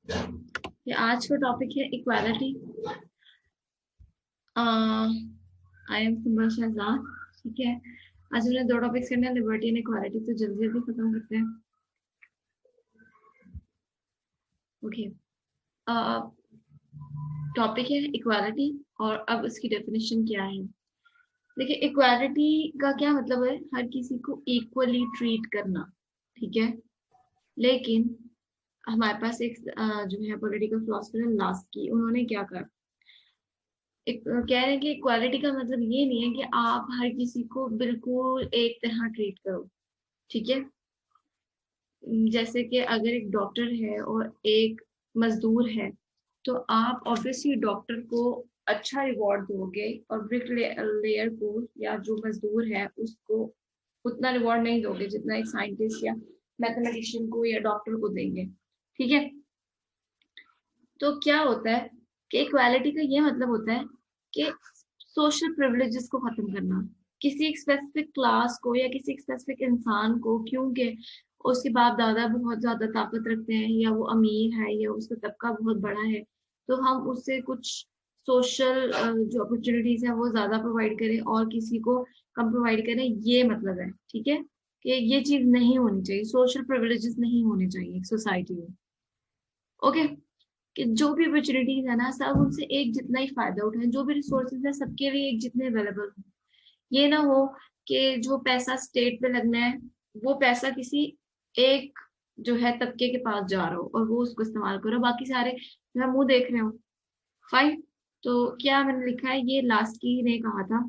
ये आज का टॉपिक है इक्वालिटी। आई एम सिमरन शहजाद। ठीक है, आज हमने दो टॉपिक्स करने हैं, लिबर्टी एंड इक्वालिटी। तो जल्दी जल्दी खत्म करते हैं। ओके, टॉपिक है इक्वालिटी और अब इसकी डेफिनेशन क्या है। देखिए, इक्वालिटी का क्या मतलब है? हर किसी को इक्वली ट्रीट करना। ठीक है, लेकिन हमारे पास एक जो है पॉलिटिकल फिलोसफर है लास्की, उन्होंने क्या कहा, कह रहे हैं कि इक्वालिटी का मतलब ये नहीं है कि आप हर किसी को बिल्कुल एक तरह ट्रीट करो। ठीक है, जैसे कि अगर एक डॉक्टर है और एक मजदूर है, तो आप ऑब्वियसली डॉक्टर को अच्छा रिवॉर्ड दोगे और ब्रिक लेयर को या जो मजदूर है उसको उतना रिवॉर्ड नहीं दोगे जितना एक साइंटिस्ट या मैथमेटिशियन को या डॉक्टर को देंगे। ठीक है, तो क्या होता है कि इक्वालिटी का ये मतलब होता है कि सोशल प्रिविलेजेस को खत्म करना। किसी एक स्पेसिफिक क्लास को या किसी एक स्पेसिफिक इंसान को, क्योंकि उसके बाप दादा बहुत ज्यादा ताकत रखते हैं या वो अमीर है या उसका तबका बहुत बड़ा है, तो हम उससे कुछ सोशल जो अपॉर्चुनिटीज है वो ज्यादा प्रोवाइड करें और किसी को कम प्रोवाइड करें, ये मतलब है। ठीक है, कि ये चीज नहीं होनी चाहिए, सोशल प्रिविलेजेस नहीं होने चाहिए एक सोसाइटी में। ओके, कि जो भी अपॉर्चुनिटीज है ना, सब उनसे एक जितना ही फायदा उठाएं, जो भी रिसोर्सेज है सबके लिए एक जितने अवेलेबल हो। ये ना हो कि जो पैसा स्टेट पे लगना है वो पैसा किसी एक जो है तबके के पास जा रहा हो और वो उसको इस्तेमाल करो, बाकी सारे जो है मुंह देख रहे हो। फाइन, तो क्या मैंने लिखा है, ये लास्ट की ने कहा था,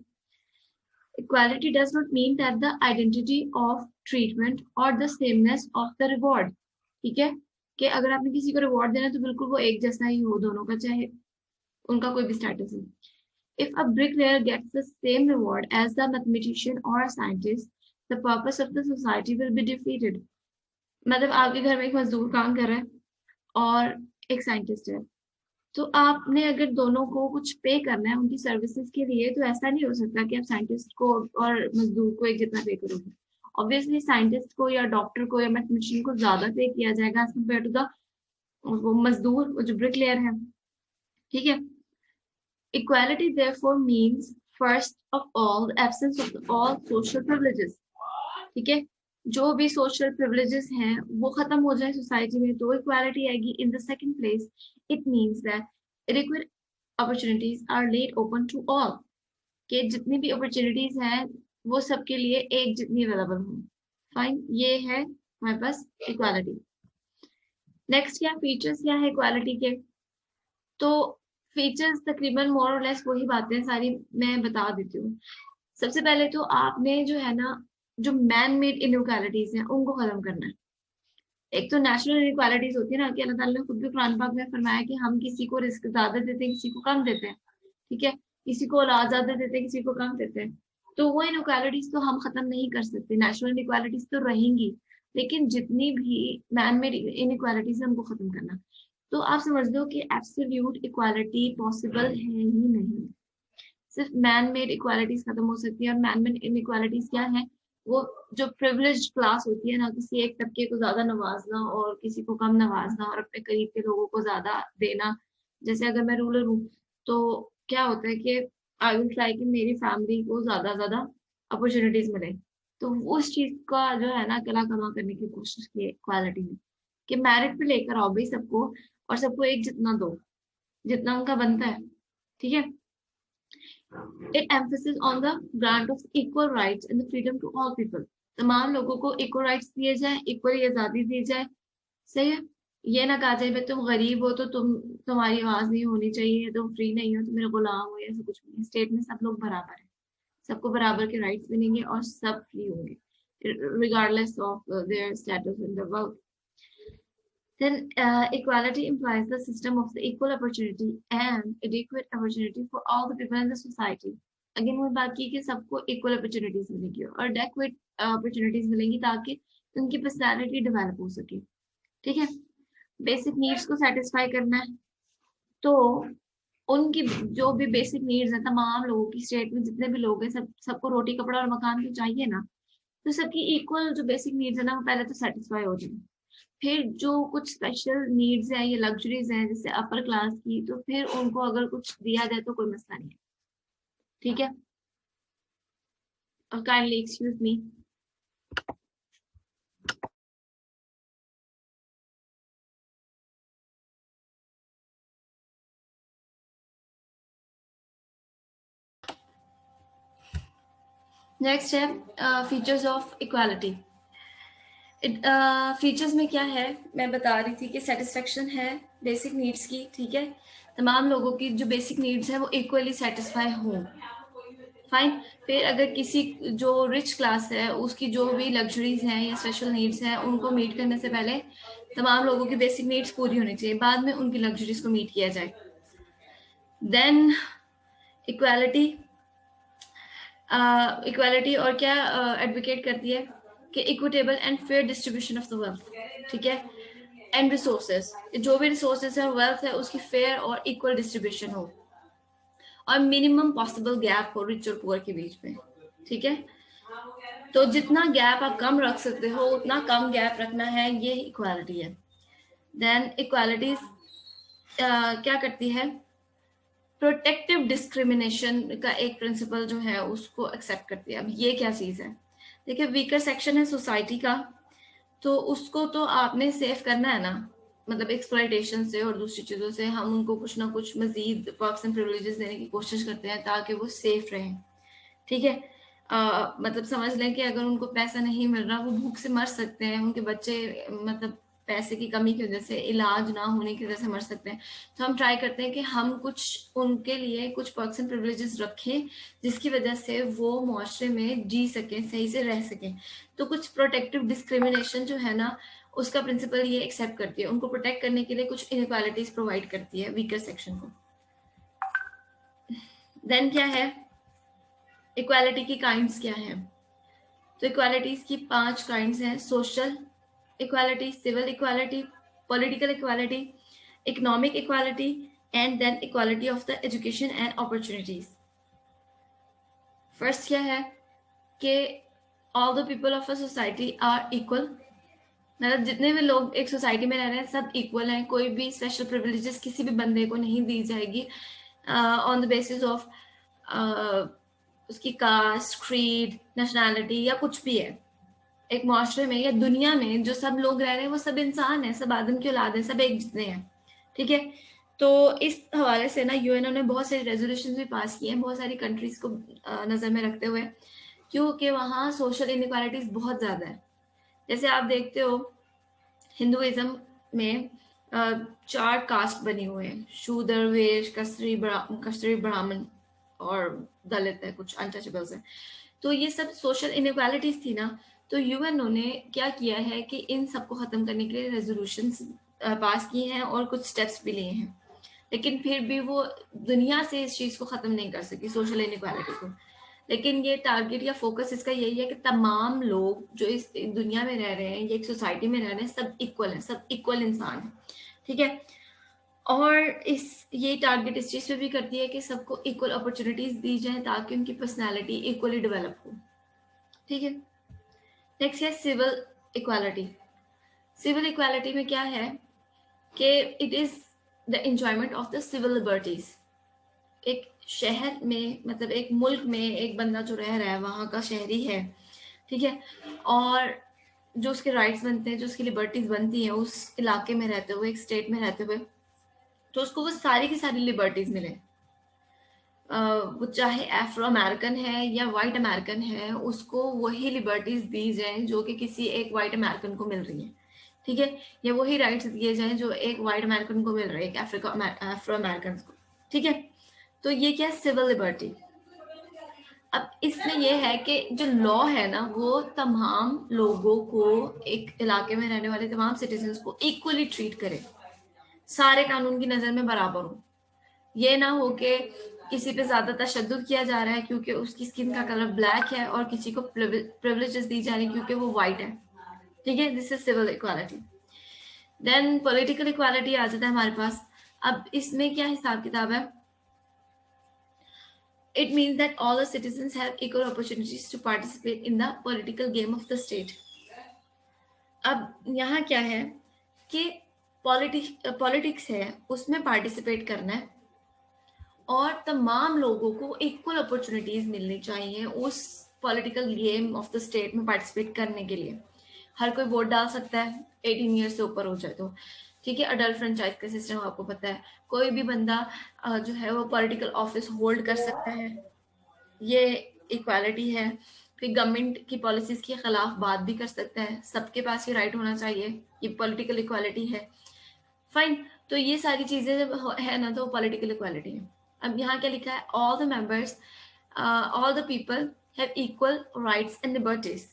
equality does not mean that the identity of treatment और the sameness of the reward. ठीक है, कि अगर आपने किसी को रिवॉर्ड देना है तो बिल्कुल वो एक जैसा ही हो दोनों का, चाहे उनका कोई भी स्टेटस है। If a bricklayer gets the same reward as the mathematician or a scientist, the purpose of the society will be defeated. मतलब आपके घर में एक मजदूर काम कर रहा है और एक साइंटिस्ट है, तो आपने अगर दोनों को कुछ पे करना है उनकी सर्विसेज के लिए, तो ऐसा नहीं हो सकता कि आप साइंटिस्ट को और मजदूर को एक जितना पे करोगे। ऑब्वियसली साइंटिस्ट को या डॉक्टर को या मैथमेटिशियन को ज्यादा पे किया जाएगा एज कम्पेयर टू द वो मजदूर, वो जो ब्रिकलेयर है। ठीक है, equality therefore means first of all the absence of all social privileges। ठीक है, जो भी सोशल प्रिविलेजेस हैं वो खत्म हो जाए सोसाइटी में तो इक्वालिटी आएगी। In the second place it means that equal opportunities are laid open to all, कि जितनी भी अपॉर्चुनिटीज हैं वो सबके लिए एक जितनी अवेलेबल हो। फाइन, ये है हमारे पास इक्वालिटी। नेक्स्ट क्या फीचर्स क्या है इक्वालिटी के, तो फीचर्स तकरीबन मोर और लेस वही बातें सारी मैं बता देती हूँ। सबसे पहले तो आपने जो है ना, जो मैन मेड इनइक्वालिटीज हैं उनको खत्म करना है। एक तो नेचुरल इनइक्वालिटीज होती है ना, कि अल्लाह ताला ने खुद भी कुरान पाक में फरमाया कि हम किसी को रिस्क ज्यादा देते हैं, किसी को कम देते हैं। ठीक है, किसी को औलाद ज्यादा देते हैं, किसी को कम देते हैं। तो वो इनइक्वालिटीज तो हम खत्म नहीं कर सकते, नेचुरल इनइक्वालिटीज तो रहेंगी, लेकिन जितनी भी मैन मेड इनइक्वालिटीज है उनको खत्म करना। तो आप समझ लो कि एब्सोल्यूट इक्वालिटी पॉसिबल है ही नहीं, सिर्फ मैन मेड इक्वालिटीज खत्म हो सकती है। और मैन मेड इनइक्वालिटीज क्या है, वो जो प्रिविलेज्ड क्लास होती है ना, किसी एक तबके को ज्यादा नवाजना और किसी को कम नवाजना और अपने करीब के लोगों को ज्यादा देना। जैसे अगर मैं रूरल हूँ तो क्या होता है कि आई विल ट्राई कि मेरी फैमिली को ज्यादा अपॉर्चुनिटीज मिले, तो उस चीज का जो है ना गला कमा करने की कोशिश की है इक्वालिटी में, कि मेरिट पे लेकर आओ भाई सबको और सबको एक जितना दो जितना उनका बनता है। ठीक है, It emphasizes on the grant of equal rights and the freedom to all people। तमाम लोगों को इक्वल राइट्स दिए जाए, इक्वल आजादी दी जाए। सही है, ये ना कहा जाए भाई तुम गरीब हो तो तुम्हारी आवाज नहीं होनी चाहिए, तुम फ्री नहीं हो, तुम मेरे गुलाम हो, ऐसा कुछ नहीं। स्टेट में सब लोग बराबर है, सबको बराबर के राइट्स मिलेंगे और सब फ्री होंगे regardless of their status in the world. Then equality implies the system of the equal opportunity and adequate opportunity for all the people in the society। Again वो बात की कि सबको इक्वल अपॉर्चुनिटीज मिलेगी और एडेक्वेट अपॉर्चुनिटीज मिलेंगी ताकि उनकी पर्सनालिटी डेवलप हो सके। ठीक है, बेसिक नीड्स को सेटिस्फाई करना है, तो उनकी जो भी बेसिक नीड्स है तमाम लोगों की, स्टेट में जितने भी लोग हैं सबको रोटी कपड़ा और मकान तो चाहिए ना, तो सबकी इक्वल जो बेसिक नीड्स है ना वो पहले तो सेटिस्फाई हो जाए। फिर जो कुछ स्पेशल नीड्स है या लग्जरीज हैं जैसे अपर क्लास की, तो फिर उनको अगर कुछ दिया जाए तो कोई मसला नहीं है, ठीक है। Kindly excuse me. नेक्स्ट है फीचर्स ऑफ इक्वालिटी। फीचर्स में क्या है, मैं बता रही थी कि सेटिस्फेक्शन है बेसिक नीड्स की, ठीक है। तमाम लोगों की जो बेसिक नीड्स है वो इक्वली सेटिस्फाई हों, फाइन। फिर अगर किसी जो रिच क्लास है उसकी जो भी लग्जरीज हैं या स्पेशल नीड्स हैं उनको मीट करने से पहले तमाम लोगों की बेसिक नीड्स पूरी होनी चाहिए, बाद में उनकी लग्जरीज को मीट किया जाए। देन इक्वालिटी, इक्वालिटी और क्या एडवोकेट करती है कि equitable and fair distribution of the wealth, ठीक है, एंड रिसोर्सेज, जो भी रिसोर्सेज है वेल्थ है उसकी फेयर और इक्वल डिस्ट्रीब्यूशन हो, और मिनिमम पॉसिबल गैप हो रिच और पुअर के बीच में, ठीक है। तो जितना गैप आप कम रख सकते हो उतना कम गैप रखना है, ये इक्वालिटी है। देन इक्वालिटी क्या करती है, प्रोटेक्टिव डिस्क्रिमिनेशन का एक प्रिंसिपल जो है उसको एक्सेप्ट करती है। अब ये क्या चीज है, देखिए वीकर सेक्शन है सोसाइटी का, तो उसको तो आपने सेव करना है ना, मतलब एक्सप्लॉयटेशन से और दूसरी चीजों से हम उनको कुछ ना कुछ मजीद पर्क्स एंड प्रिविलेजेस देने की कोशिश करते हैं ताकि वो सेफ रहें, ठीक है। मतलब समझ लें कि अगर उनको पैसा नहीं मिल रहा वो भूख से मर सकते हैं, उनके बच्चे मतलब पैसे की कमी की वजह से, इलाज ना होने की वजह से मर सकते हैं। तो हम ट्राई करते हैं कि हम कुछ उनके लिए कुछ पर्क्स एंड प्रिविलेजेस रखें जिसकी वजह से वो मुआशरे में जी सकें, सही से रह सकें। तो कुछ प्रोटेक्टिव डिस्क्रिमिनेशन जो है ना उसका प्रिंसिपल ये एक्सेप्ट करती है, उनको प्रोटेक्ट करने के लिए कुछ इनइक्वालिटीज प्रोवाइड करती है वीकर सेक्शन को। देन क्या है, इक्वालिटी की काइंड्स क्या है, तो इक्वालिटीज की 5 काइंड्स हैं, social equality, civil equality, political equality, economic equality, and then equality of the education and opportunities. First क्या है कि all the people of a society are equal, मतलब जितने भी लोग एक सोसाइटी में रह रहे हैं सब इक्वल हैं, कोई भी स्पेशल प्रिविलेजेस किसी भी बंदे को नहीं दी जाएगी ऑन द बेसिस ऑफ उसकी कास्ट, क्रीड, नेशनैलिटी या कुछ भी है। एक मुआशरे में या दुनिया में जो सब लोग रह रहे हैं वो सब इंसान है, सब आदम की औलाद है, सब एक जितने हैं, ठीक है। तो इस हवाले से ना यूएनओ ने बहुत सारी रेजोल्यूशन भी पास किए हैं बहुत सारी कंट्रीज को नजर में रखते हुए, क्योंकि वहाँ सोशल इनइक्वालिटीज बहुत ज्यादा है। जैसे आप देखते हो हिंदुइज्म में 4 कास्ट बनी हुए हैं, शूद्र, वैश्य, क्षत्रिय, ब्राह्मण और दलित है, कुछ अनटचेबल्स है। तो ये सब सोशल इनइक्वालिटीज थी ना, तो यूएनओ ने क्या किया है कि इन सबको खत्म करने के लिए रेजोल्यूशंस पास किए हैं और कुछ स्टेप्स भी लिए हैं, लेकिन फिर भी वो दुनिया से इस चीज को खत्म नहीं कर सकी, सोशल इनइक्वालिटी को। लेकिन ये टारगेट या फोकस इसका यही है कि तमाम लोग जो इस दुनिया में रह रहे हैं या एक सोसाइटी में रह रहे हैं सब इक्वल हैं, सब इक्वल इंसान हैं, ठीक है। और इस ये टारगेट इस चीज पे भी करती है कि सबको इक्वल अपॉर्चुनिटीज दी जाए ताकि उनकी पर्सनैलिटी इक्वली डेवलप हो, ठीक है। नेक्स्ट है सिविल इक्वालिटी। सिविल इक्वालिटी में क्या है कि it is the enjoyment of the civil liberties. एक शहर में मतलब एक मुल्क में एक बंदा जो रह रहा है वहां का शहरी है, ठीक है, और जो उसके राइट्स बनते हैं, जो उसकी लिबर्टीज बनती हैं उस इलाके में रहते हुए, एक स्टेट में रहते हुए, तो उसको वो सारी की सारी लिबर्टीज मिले। वो चाहे अफ्रो अमेरिकन है या वाइट अमेरिकन है, उसको वही लिबर्टीज दी जाए जो कि किसी एक वाइट अमेरिकन को मिल रही है, ठीक है, या वही राइट्स दिए जाएं जो एक वाइट अमेरिकन को मिल रहे हैं, एक अफ्रो अमेरिकन को, ठीक है। तो ये क्या सिविल लिबर्टी। अब इसमें यह है कि जो लॉ है ना वो तमाम लोगों को, एक इलाके में रहने वाले तमाम सिटीजन्स को इक्वली ट्रीट करे, सारे कानून की नजर में बराबर हो। ये ना हो कि किसी पे ज्यादा तशद्दुद किया जा रहा है क्योंकि उसकी स्किन का कलर ब्लैक है और किसी को प्रिविलेजेस दी जा रही है क्योंकि वो वाइट है, ठीक है। This is civil equality. Then political equality आ जाता है हमारे पास। अब इसमें क्या हिसाब किताब है, it means that all the citizens have equal opportunities to participate in the political game of the state. अब यहाँ क्या है कि पॉलिटिक्स है, उसमें पार्टिसिपेट करना है और तमाम लोगों को इक्वल अपॉर्चुनिटीज मिलनी चाहिए उस political game of the state में पार्टिसिपेट करने के लिए। हर कोई वोट डाल सकता है 18 ईयर्स से ऊपर हो जाए तो, ठीक है। अडल्ट फ्रेंचाइज का सिस्टम आपको पता है, कोई भी बंदा जो है वो पॉलिटिकल ऑफिस होल्ड कर सकता है, ये इक्वालिटी है। फिर गवर्नमेंट की पॉलिसीज के खिलाफ बात भी कर सकता है, सबके पास ये राइट होना चाहिए, ये पॉलिटिकल इक्वालिटी है। फाइन, तो ये सारी चीजें जब है ना तो पॉलिटिकल इक्वालिटी है। अब यहाँ क्या लिखा है, all the members all the people have equal rights and liberties.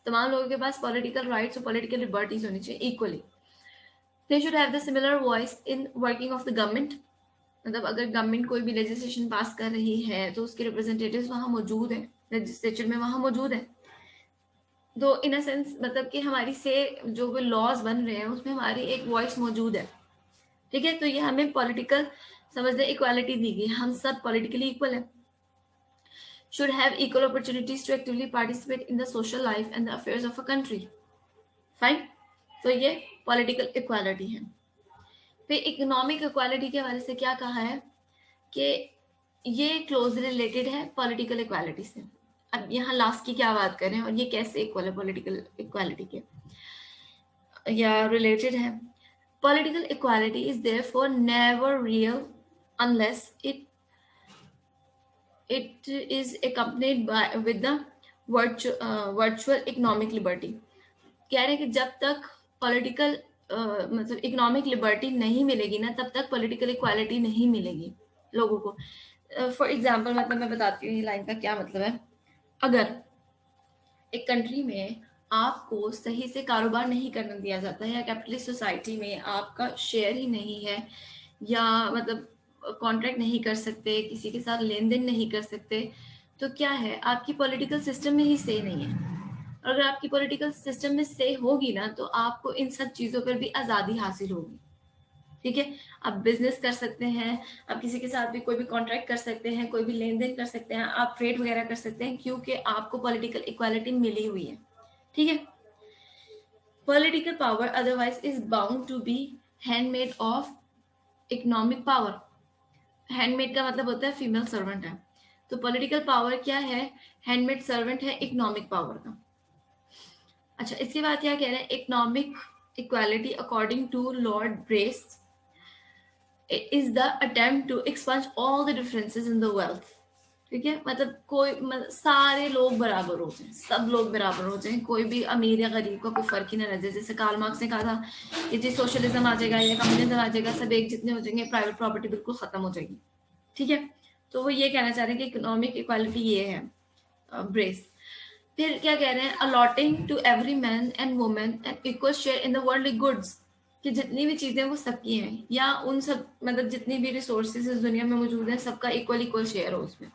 तमाम लोगों के पास पॉलिटिकल राइट्स और पॉलिटिकल लिबर्टीज होनी चाहिए equally. They should have the similar voice in working of the government. मतलब अगर गवर्नमेंट कोई भी लेजिस्लेशन पास कर रही है तो उसके रिप्रेजेंटेटिव्स वहां मौजूद हैं, लेजिस्लेचर में वहां मौजूद है। तो इन अ सेंस मतलब कि हमारी से जो भी लॉज बन रहे हैं उसमें हमारी एक वॉइस मौजूद है, ठीक है। तो ये हमें पॉलिटिकल समझते इक्वालिटी दी गई, हम सब पॉलिटिकली इक्वल है। Should have equal opportunities to actively participate in the social life and the affairs of a country. Fine, तो ये पॉलिटिकल इक्वालिटी है। फिर इकोनॉमिक इक्वालिटी के हवाले से क्या कहा है कि ये क्लोजली रिलेटेड है पॉलिटिकल इक्वालिटी से। अब यहाँ लास्ट की क्या बात करें और ये कैसे इक्वल है पॉलिटिकल इक्वालिटी के या रिलेटेड है। Political equality is therefore never real unless it is accompanied by with the virtual economic liberty। कह रहे हैं कि जब तक पॉलिटिकल मतलब इकोनॉमिक लिबर्टी नहीं मिलेगी ना तब तक पॉलिटिकल इक्वालिटी नहीं मिलेगी लोगों को। फॉर एग्जाम्पल मतलब मैं बताती हूँ ये लाइन का क्या मतलब है। अगर एक कंट्री में आपको सही से कारोबार नहीं करने दिया जाता है या कैपिटलिस्ट सोसाइटी में आपका शेयर ही नहीं है या मतलब कॉन्ट्रैक्ट नहीं कर सकते, किसी के साथ लेन देन नहीं कर सकते, तो क्या है आपकी पॉलिटिकल सिस्टम में ही सही नहीं है। और अगर आपकी पॉलिटिकल सिस्टम में सही होगी ना तो आपको इन सब चीज़ों पर भी आज़ादी हासिल होगी, ठीक है। आप बिजनेस कर सकते हैं, आप किसी के साथ भी कोई भी कॉन्ट्रैक्ट कर सकते हैं, कोई भी लेन देन कर सकते हैं, आप ट्रेड वगैरह कर सकते हैं क्योंकि आपको पॉलिटिकल इक्वालिटी मिली हुई है, ठीक है। Political power otherwise is bound to be handmaid of economic power. Handmaid का मतलब होता है फीमेल सर्वेंट है, तो पॉलिटिकल पावर क्या है, हैंडमेड सर्वेंट है इकोनॉमिक पावर का। अच्छा, इसके बाद क्या कह रहे हैं, economic equality according to Lord Bryce is the attempt to expunge all the differences in the wealth। ठीक है, मतलब कोई सारे लोग बराबर हो जाए, सब लोग बराबर हो जाए, कोई भी अमीर या गरीब का कोई फर्क ही ना रह जाए। जैसे कार्ल मार्क्स ने कहा था कि जी सोशलिज्म आ जाएगा या कम्युनिज्म आ जाएगा, सब एक जितने हो जाएंगे, प्राइवेट प्रॉपर्टी बिल्कुल खत्म हो जाएगी, ठीक है। तो वो ये कहना चाह रहे हैं कि इकोनॉमिक इक्वालिटी ये है ब्रेस। फिर क्या कह रहे हैं, allotting to every man and women an equal share in the worldly goods, कि जितनी भी चीजें वो सबकी हैं या उन सब मतलब जितनी भी रिसोर्सेज इस दुनिया में मौजूद हैं सबका इक्वल इक्वल शेयर हो उसमें।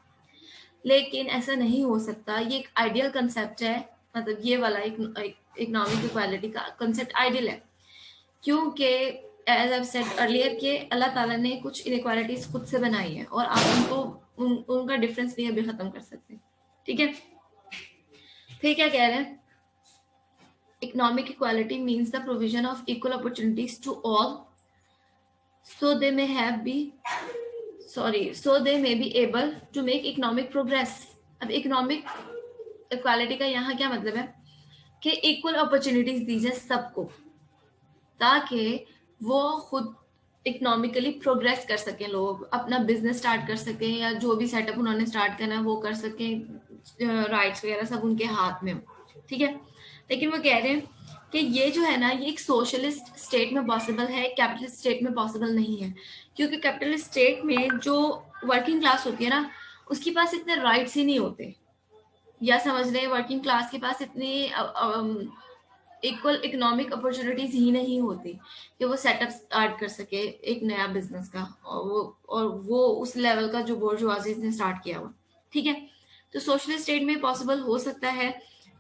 लेकिन ऐसा नहीं हो सकता, ये एक आइडियल कंसेप्ट है, मतलब ये वाला इकोनॉमिक इक्वालिटी का कंसेप्ट आइडियल है क्योंकि एज आई सेड अर्लियर के अल्लाह ताला ने कुछ इनइक्वालिटीज खुद से बनाई है और आप उनको उनका डिफरेंस नहीं अभी खत्म कर सकते, ठीक है। फिर क्या कह रहे हैं, economic equality means the provision of equal opportunities to all so they may have be so they may be able to make economic progress। अब इकोनॉमिक इक्वालिटी का यहाँ क्या मतलब है कि इक्वल अपॉर्चुनिटीज दी जाए सबको ताकि वो खुद इकोनॉमिकली प्रोग्रेस कर सकें, लोग अपना बिजनेस स्टार्ट कर सकें या जो भी सेटअप उन्होंने स्टार्ट करना है वो कर सकें, राइट्स वगैरह सब उनके हाथ में हो, ठीक है। लेकिन वो कह रहे हैं कि ये जो है ना ये एक सोशलिस्ट स्टेट में पॉसिबल है, कैपिटलिस्ट स्टेट में पॉसिबल नहीं है, क्योंकि कैपिटलिस्ट स्टेट में जो वर्किंग क्लास होती है ना उसके पास इतने राइट्स ही नहीं होते, या समझ रहे हैं वर्किंग क्लास के पास इतनी इक्वल इकोनॉमिक अपॉर्चुनिटीज ही नहीं होती कि वो सेटअप स्टार्ट कर सके एक नया बिजनेस का, और वो उस लेवल का जो बोर्जुआजी ने स्टार्ट किया हुआ, ठीक है। तो सोशलिस्ट स्टेट में पॉसिबल हो सकता है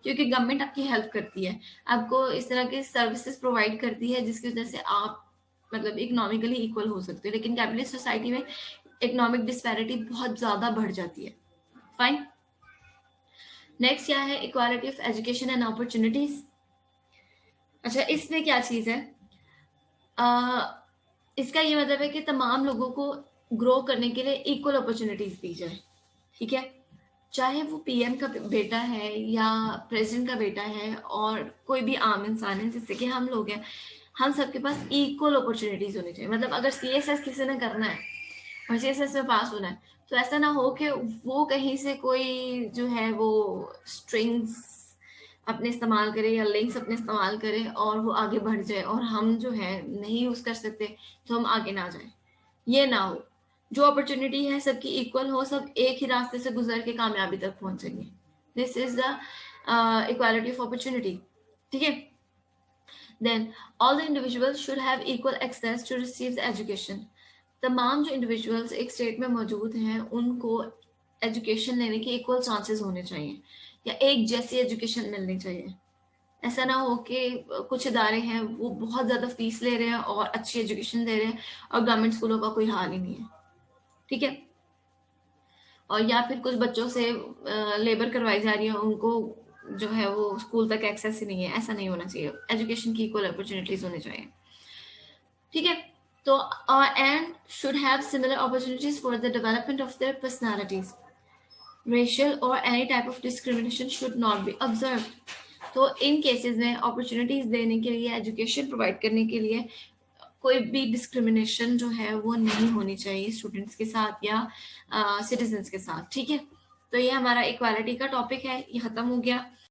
क्योंकि गवर्नमेंट आपकी हेल्प करती है, आपको इस तरह के सर्विसेज प्रोवाइड करती है जिसकी वजह से आप मतलब इकोनॉमिकली इक्वल हो सकते हो। लेकिन कैपिटलिस्ट सोसाइटी में इकोनॉमिक डिस्पैरिटी बहुत ज्यादा बढ़ जाती है। फाइन, नेक्स्ट क्या है, equality of education and opportunities. अच्छा, इसमें क्या चीज है, अ, इसका ये मतलब है कि तमाम लोगों को ग्रो करने के लिए इक्वल अपॉर्चुनिटीज दी जाए, ठीक है। चाहे वो पीएम का बेटा है या प्रेसिडेंट का बेटा है और कोई भी आम इंसान है जैसे कि हम लोग हैं, हम सबके पास इक्वल अपॉर्चुनिटीज होनी चाहिए। मतलब अगर सीएसएस किसी ने करना है और सीएसएस में पास होना है, तो ऐसा ना हो कि वो कहीं से कोई जो है वो स्ट्रिंग्स अपने इस्तेमाल करे या लिंक्स अपने इस्तेमाल करे और वो आगे बढ़ जाए और हम जो है नहीं यूज कर सकते तो हम आगे ना जाए, ये ना हो। जो अपॉर्चुनिटी है सबकी इक्वल हो, सब एक ही रास्ते से गुजर के कामयाबी तक पहुंचेंगे। This is the equality of opportunity, ठीक है। Then all the individuals should have equal access to receive education. तमाम जो इंडिविजुअल्स एक स्टेट में मौजूद हैं उनको एजुकेशन लेने के इक्वल चांसेस होने चाहिए या एक जैसी एजुकेशन मिलनी चाहिए। ऐसा ना हो कि कुछ इदारे हैं वो बहुत ज्यादा फीस ले रहे हैं और अच्छी एजुकेशन दे रहे हैं और गवर्नमेंट स्कूलों का कोई हाल ही नहीं है, ठीक है। और या फिर कुछ बच्चों से लेबर करवाई जा रही है, उनको जो है वो स्कूल तक एक्सेस ही नहीं है। ऐसा नहीं होना चाहिए, एजुकेशन की इक्वल अपॉर्चुनिटीज होनी चाहिए, ठीक है। तो and should have similar opportunities for the development of their personalities. Racial और any type of discrimination should not be observe. तो इन केसेस में अपॉर्चुनिटीज देने के लिए, एजुकेशन प्रोवाइड करने के लिए कोई भी डिस्क्रिमिनेशन जो है वो नहीं होनी चाहिए स्टूडेंट्स के साथ या सिटीजन्स के साथ, ठीक है। तो ये हमारा इक्वालिटी का टॉपिक है, ये खत्म हो गया।